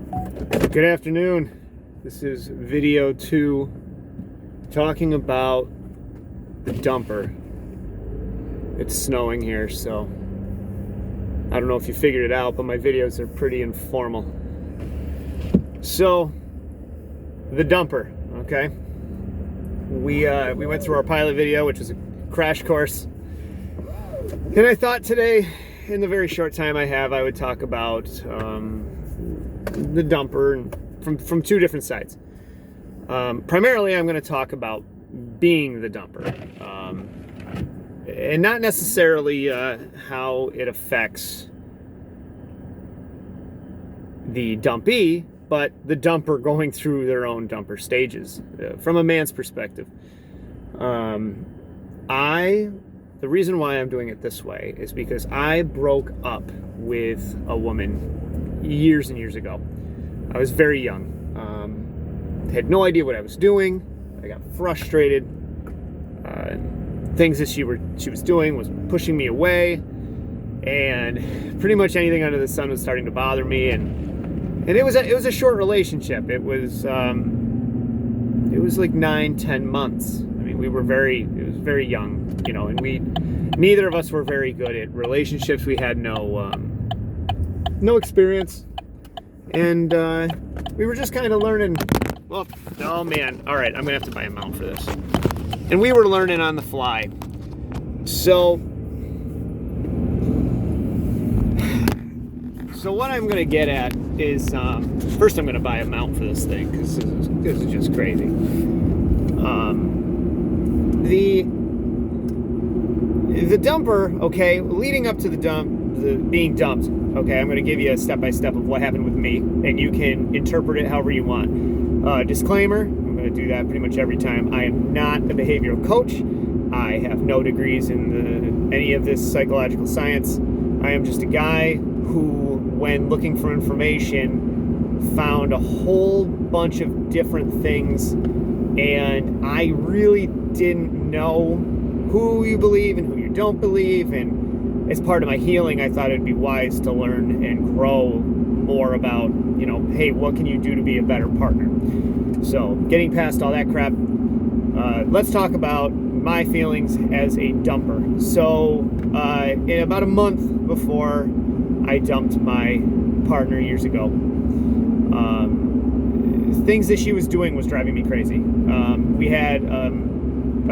Good afternoon. This is video 2 talking about the dumper. It's snowing here, so I don't know if you figured it out, but my videos are pretty informal. So, the dumper, okay? We went through our pilot video, which was a crash course. And I thought today, in the very short time I have, I would talk about the dumper and from two different sides. Primarily, I'm going to talk about being the dumper, and not necessarily how it affects the dumpee, but the dumper going through their own dumper stages from a man's perspective. The reason why I'm doing it this way is because I broke up with a woman years and years ago. I was very young. Had no idea what I was doing. I got frustrated. Things that she was doing was pushing me away, and pretty much anything under the sun was starting to bother me. And it was a short relationship. It was like 9-10 months. I mean, it was very young, and neither of us were very good at relationships. We had no experience, and we were just kind of learning. Well, oh man, all right, I'm gonna have to buy a mount for this. And we were learning on the fly. So what I'm gonna get at is first I'm gonna buy a mount for this thing because this is just crazy. The dumper, okay, leading up to the being dumped, okay, I'm going to give you a step-by-step of what happened with me, and you can interpret it however you want. Disclaimer, I'm going to do that pretty much every time. I am not a behavioral coach. I have no degrees in any of this psychological science. I am just a guy who, when looking for information, found a whole bunch of different things, and I really didn't know who you believe and who you don't believe, and as part of my healing, I thought it'd be wise to learn and grow more about, hey, what can you do to be a better partner? So, getting past all that crap, let's talk about my feelings as a dumper. So, in about a month before I dumped my partner years ago, things that she was doing was driving me crazy. We had a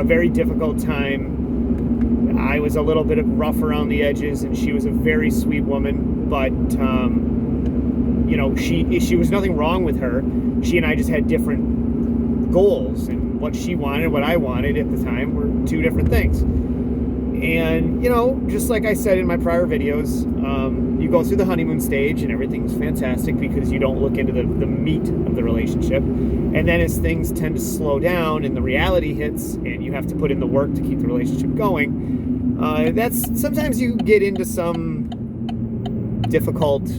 very difficult time. I was a little bit rough around the edges, and she was a very sweet woman, but she was nothing wrong with her. She and I just had different goals, and what she wanted, what I wanted at the time were two different things. And just like I said in my prior videos, you go through the honeymoon stage and everything's fantastic because you don't look into the meat of the relationship. And then as things tend to slow down and the reality hits and you have to put in the work to keep the relationship going, that's sometimes you get into some difficult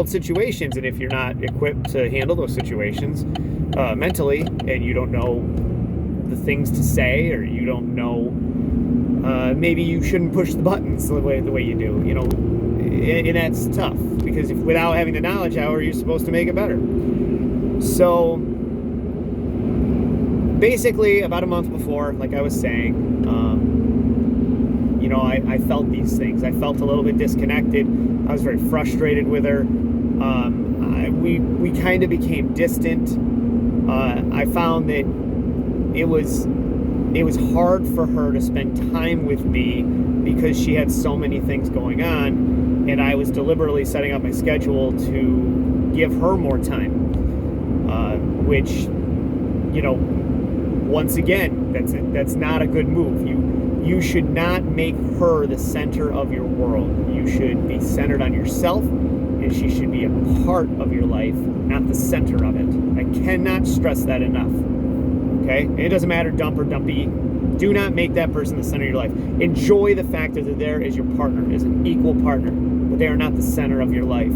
situations. And if you're not equipped to handle those situations mentally, and you don't know the things to say, or you don't know, maybe you shouldn't push the buttons the way you do, and that's tough because without having the knowledge, how are you supposed to make it better? So basically, about a month before, like I was saying, I felt these things. I felt a little bit disconnected. I was very frustrated with her. We kind of became distant. I found that it was hard for her to spend time with me because she had so many things going on, and I was deliberately setting up my schedule to give her more time, which, once again, that's not a good move. You should not make her the center of your world. You should be centered on yourself, and she should be a part of your life, not the center of it. I cannot stress that enough. Okay? And it doesn't matter, dump or dumpy. Do not make that person the center of your life. Enjoy the fact that they're there as your partner, as an equal partner, but they are not the center of your life.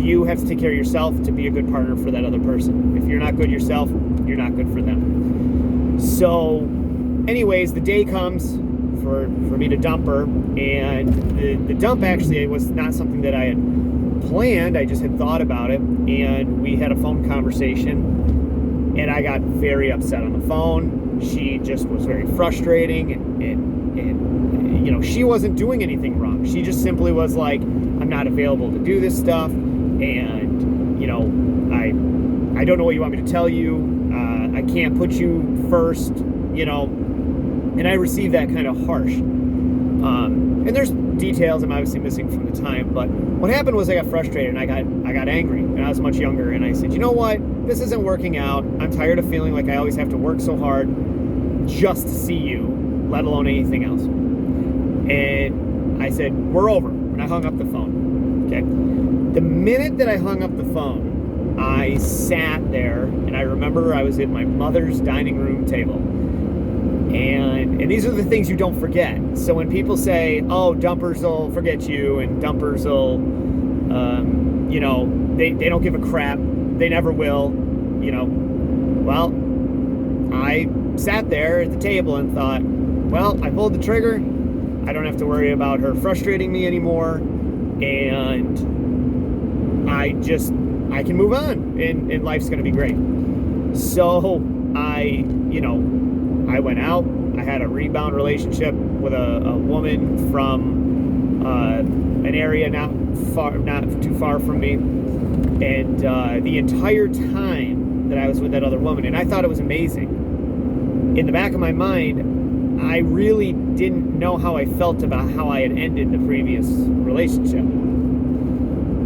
You have to take care of yourself to be a good partner for that other person. If you're not good yourself, you're not good for them. So, anyways, the day comes for me to dump her, and the dump actually was not something that I had planned. I just had thought about it, and we had a phone conversation, and I got very upset on the phone. She just was very frustrating, and she wasn't doing anything wrong. She just simply was like, I'm not available to do this stuff, and I don't know what you want me to tell you. I can't put you first, and I received that kind of harsh. And there's details I'm obviously missing from the time, but what happened was I got frustrated and I got angry, and I was much younger, and I said, you know what? This isn't working out. I'm tired of feeling like I always have to work so hard just to see you, let alone anything else. And I said, we're over. And I hung up the phone. Okay. The minute that I hung up the phone, I sat there, and I remember I was at my mother's dining room table. And these are the things you don't forget. So when people say, oh, dumpers will forget you, and dumpers will, they don't give a crap. They never will, Well, I sat there at the table and thought, well, I pulled the trigger. I don't have to worry about her frustrating me anymore. And I can move on, and life's going to be great. So I went out. I had a rebound relationship with a woman from an area not too far from me. And the entire time that I was with that other woman, and I thought it was amazing, in the back of my mind, I really didn't know how I felt about how I had ended the previous relationship.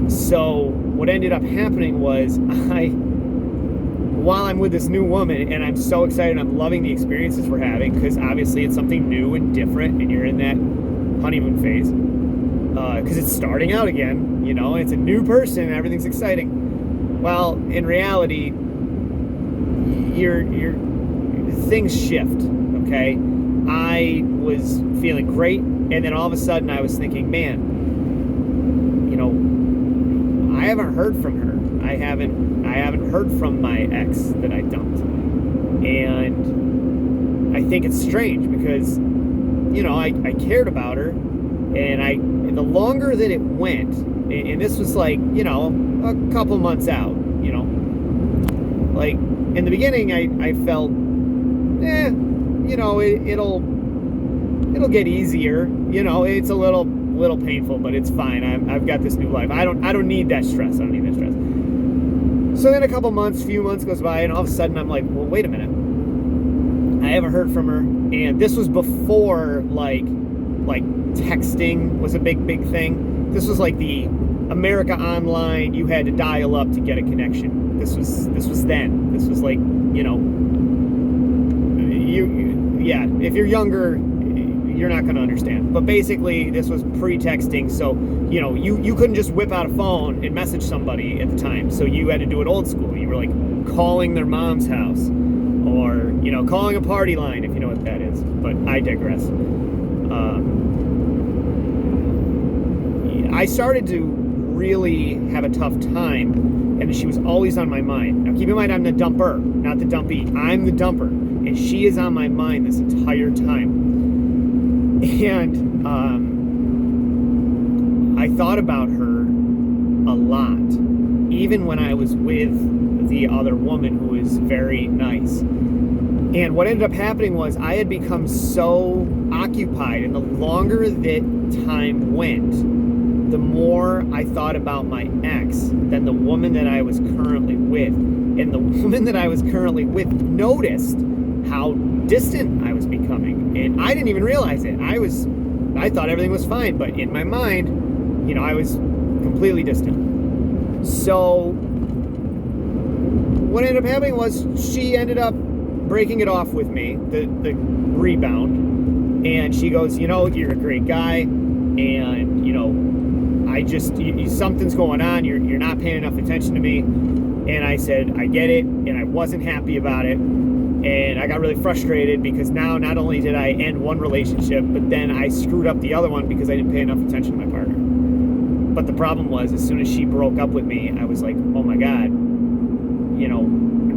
So what ended up happening was while I'm with this new woman, and I'm so excited, I'm loving the experiences we're having, because obviously it's something new and different, and you're in that honeymoon phase, because it's starting out again, and it's a new person, and everything's exciting. Well, in reality, your things shift, okay? I was feeling great, and then all of a sudden I was thinking, man, I haven't heard from her. I haven't heard from my ex that I dumped. And I think it's strange because, I cared about her, and the longer that it went, and this was like, a couple months out, like in the beginning I felt, it'll get easier, it's a little painful, but it's fine. I've got this new life. I don't need that stress. So then a few months goes by, and all of a sudden I'm like, well, wait a minute. I haven't heard from her. And this was before like texting was a big thing. This was like the America Online, you had to dial up to get a connection. This was then. This was like, if you're younger, you're not going to understand. But basically, this was pre-texting, so, you couldn't just whip out a phone and message somebody at the time. So you had to do it old school. You were like calling their mom's house, or, calling a party line, if you know what that is. But I digress. I started to really have a tough time, and she was always on my mind. Now, keep in mind, I'm the dumper, not the dumpy. I'm the dumper, and she is on my mind this entire time. And I thought about her a lot, even when I was with the other woman who was very nice. And what ended up happening was I had become so occupied, and the longer that time went, the more I thought about my ex than the woman that I was currently with. And the woman that I was currently with noticed how distant I was becoming, and I didn't even realize it. I thought everything was fine, but in my mind, I was completely distant. So what ended up happening was she ended up breaking it off with me, the rebound, and she goes, you're a great guy, and something's going on. You're not paying enough attention to me. And I said, I get it, and I wasn't happy about it. And I got really frustrated because now not only did I end one relationship, but then I screwed up the other one because I didn't pay enough attention to my partner. But the problem was, as soon as she broke up with me, I was like, oh my God,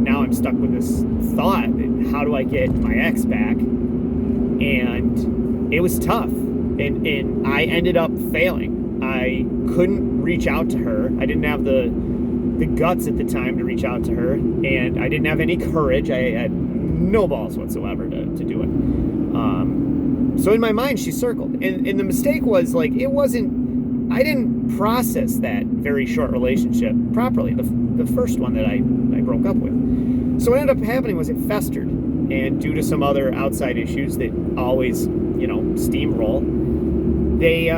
now I'm stuck with this thought. How do I get my ex back? And it was tough. And I ended up failing. I couldn't reach out to her. I didn't have the guts at the time to reach out to her, and I didn't have any courage. I had no balls whatsoever to do it. So in my mind, she circled. And the mistake was, like, I didn't process that very short relationship properly, the first one that I broke up with. So what ended up happening was it festered. And due to some other outside issues that always, steamroll, they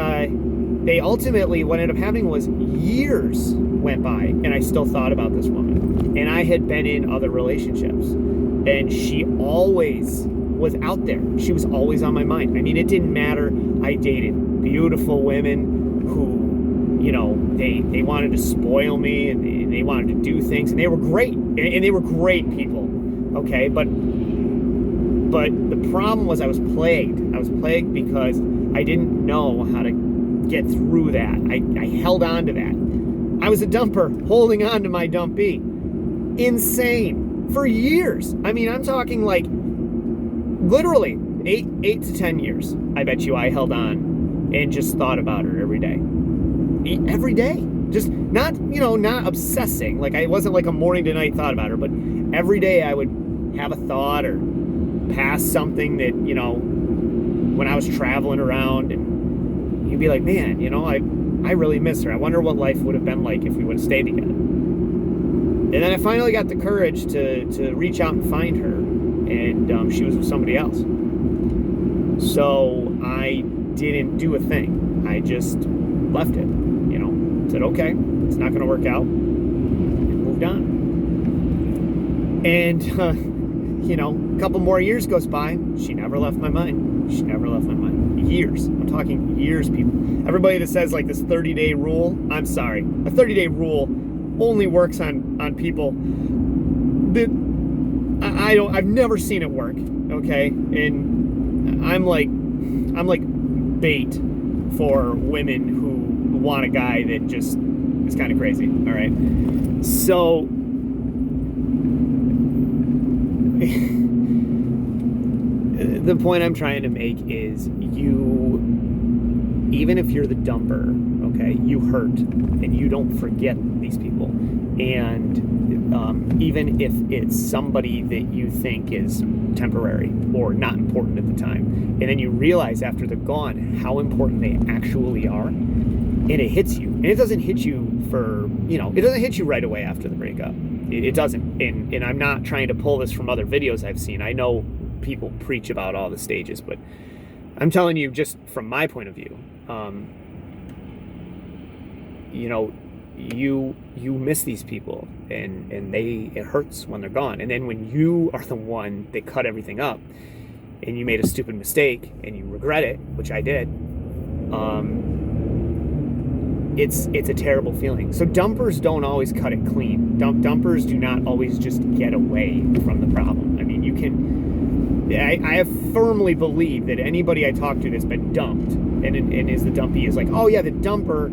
ultimately, what ended up happening was years went by, and I still thought about this woman. And I had been in other relationships, and she always was out there. She was always on my mind. I mean, it didn't matter. I dated beautiful women who, they wanted to spoil me, and they wanted to do things, and they were great. And they were great people, okay? But the problem was I was plagued. I was plagued because I didn't know how to get through that. I held on to that. I was a dumper holding on to my dumpee. Insane. For years. I mean, I'm talking like literally 8 to 10 years. I bet you I held on and just thought about her every day. Every day. Just not obsessing. Like, I wasn't like a morning to night thought about her, but every day I would have a thought or pass something that, when I was traveling around, and you'd be like, man, I really miss her. I wonder what life would have been like if we would have stayed together. And then I finally got the courage to reach out and find her, and she was with somebody else. So I didn't do a thing. I just left it, said, okay, it's not going to work out, and moved on. And, a couple more years goes by. She never left my mind. She never left my mind. Years. I'm talking years, people. Everybody that says, like, this 30-day rule, I'm sorry. A 30-day rule only works on people that I've never seen it work, okay? And I'm like bait for women who want a guy that just is kind of crazy, all right? So the point I'm trying to make is, even if you're the dumper, okay, you hurt, and you don't forget these people. And even if it's somebody that you think is temporary or not important at the time, and then you realize after they're gone how important they actually are, and it hits you. And it doesn't hit you it doesn't hit you right away after the breakup. It doesn't. And I'm not trying to pull this from other videos I've seen. I know people preach about all the stages, but I'm telling you, just from my point of view, you miss these people, and it hurts when they're gone. And then when you are the one that cut everything up, and you made a stupid mistake, and you regret it, which I did, it's a terrible feeling. So dumpers don't always cut it clean. Dumpers do not always just get away from the problem. I mean, I have firmly believed that anybody I talk to that's been dumped and is the dumpee is like, oh yeah, the dumper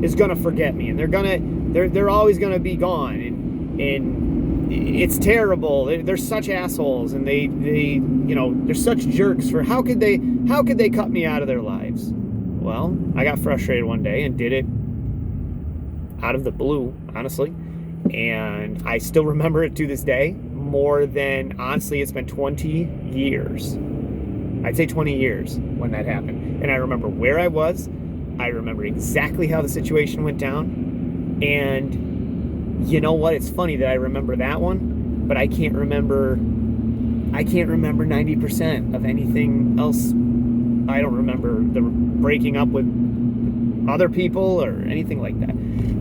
is gonna forget me, and they're always gonna be gone, and it's terrible. They're such assholes, and they're such jerks for how could they cut me out of their lives? Well, I got frustrated one day and did it out of the blue, honestly, and I still remember it to this day. More than, honestly, it's been 20 years. I'd say 20 years when that happened. And I remember where I was. I remember exactly how the situation went down. And you know what? It's funny that I remember that one, but I can't remember 90% of anything else. I don't remember the breaking up with other people or anything like that.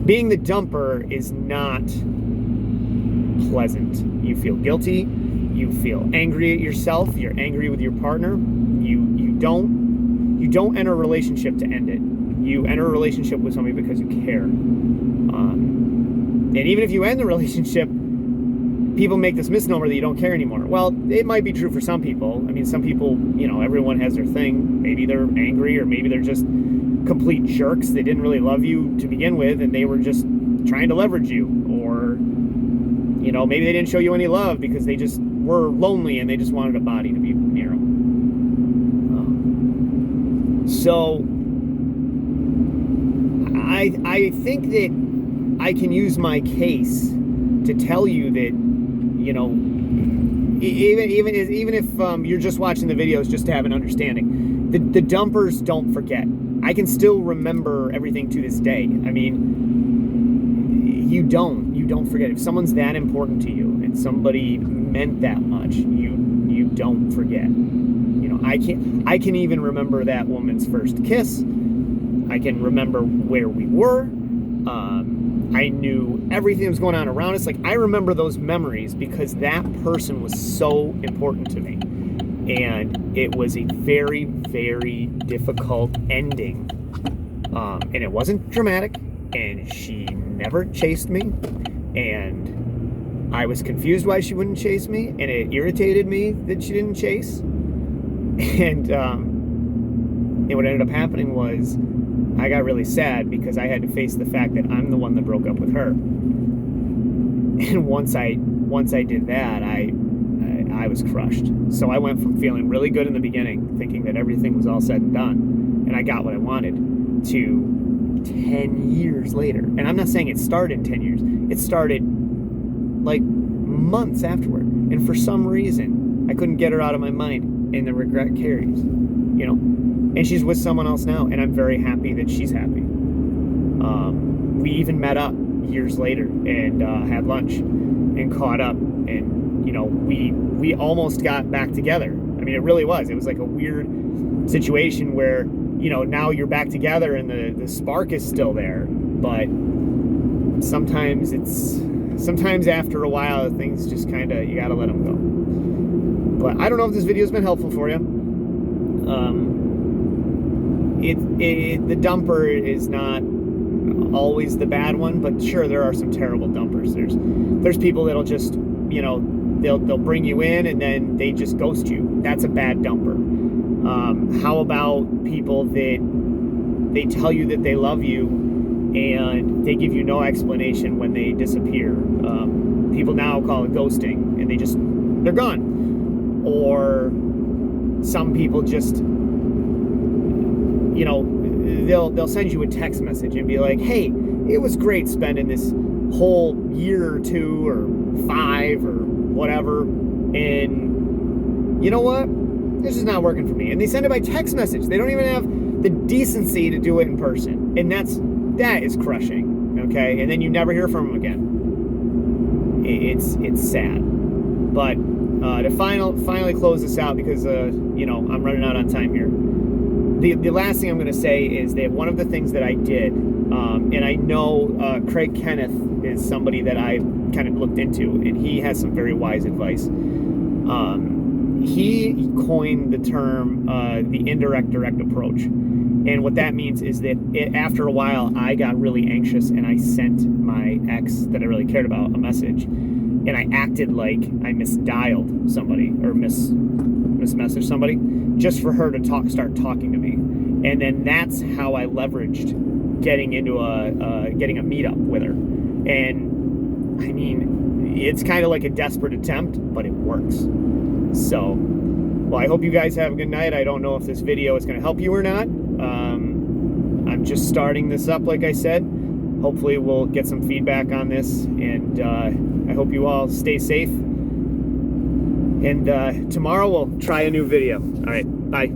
Being the dumper is not pleasant. You feel guilty. You feel angry at yourself. You're angry with your partner. You don't enter a relationship to end it. You enter a relationship with somebody because you care. And even if you end the relationship, people make this misnomer that you don't care anymore. Well, it might be true for some people. I mean, some people, everyone has their thing. Maybe they're angry, or maybe they're just complete jerks. They didn't really love you to begin with, and they were just trying to leverage you. Or, maybe they didn't show you any love because they just were lonely and they just wanted a body to be near them. I think that I can use my case to tell you that, you know, even if you're just watching the videos just to have an understanding, the dumpers don't forget. I can still remember everything to this day. I mean, you don't forget. If someone's that important to you and somebody meant that much, you don't forget. You know, I can even remember that woman's first kiss. I can remember where we were. I knew everything that was going on around us. Like, I remember those memories because that person was so important to me. And it was a very, very difficult ending. And it wasn't dramatic. And she never chased me. And I was confused why she wouldn't chase me. And it irritated me that she didn't chase. And what ended up happening was I got really sad because I had to face the fact that I'm the one that broke up with her. And once I did that, I was crushed. So I went from feeling really good in the beginning, thinking that everything was all said and done, and I got what I wanted, to 10 years later. And I'm not saying it started in 10 years. It started like months afterward. And for some reason, I couldn't get her out of my mind, and the regret carries, you know. And she's with someone else now, and I'm very happy that she's happy. We even met up years later and had lunch and caught up, and, you know, we almost got back together. I mean, it really was. It was like a weird situation where, you know, now you're back together and the spark is still there, but sometimes after a while, things just kind of, you gotta let them go. But I don't know if this video's been helpful for you. The dumper is not always the bad one, but sure, there are some terrible dumpers. There's people that'll just, you know, they'll bring you in and then they just ghost you. That's a bad dumper. How about people that they tell you that they love you and they give you no explanation when they disappear? People now call it ghosting, and they're gone. Or some people just, you know, they'll send you a text message and be like, hey, it was great spending this whole year or 2 or 5 or whatever, and you know what, this is not working for me. And they send it by text message. They don't even have the decency to do it in person, and that is crushing. Okay, and then you never hear from them again. It's sad. But to finally close this out, because you know, I'm running out on time here. The last thing I'm going to say is that one of the things that I did, and I know Craig Kenneth is somebody that I kind of looked into, and he has some very wise advice. He coined the term the indirect direct approach. And what that means is that after a while, I got really anxious, and I sent my ex that I really cared about a message, and I acted like I misdialed somebody or mismessaged somebody just for her to start talking to me. And then that's how I leveraged getting into getting a meetup with her. And I mean, it's kind of like a desperate attempt, but it works. So, well, I hope you guys have a good night. I don't know if this video is going to help you or not. I'm just starting this up, like I said. Hopefully we'll get some feedback on this, and I hope you all stay safe. And tomorrow we'll try a new video. All right, bye.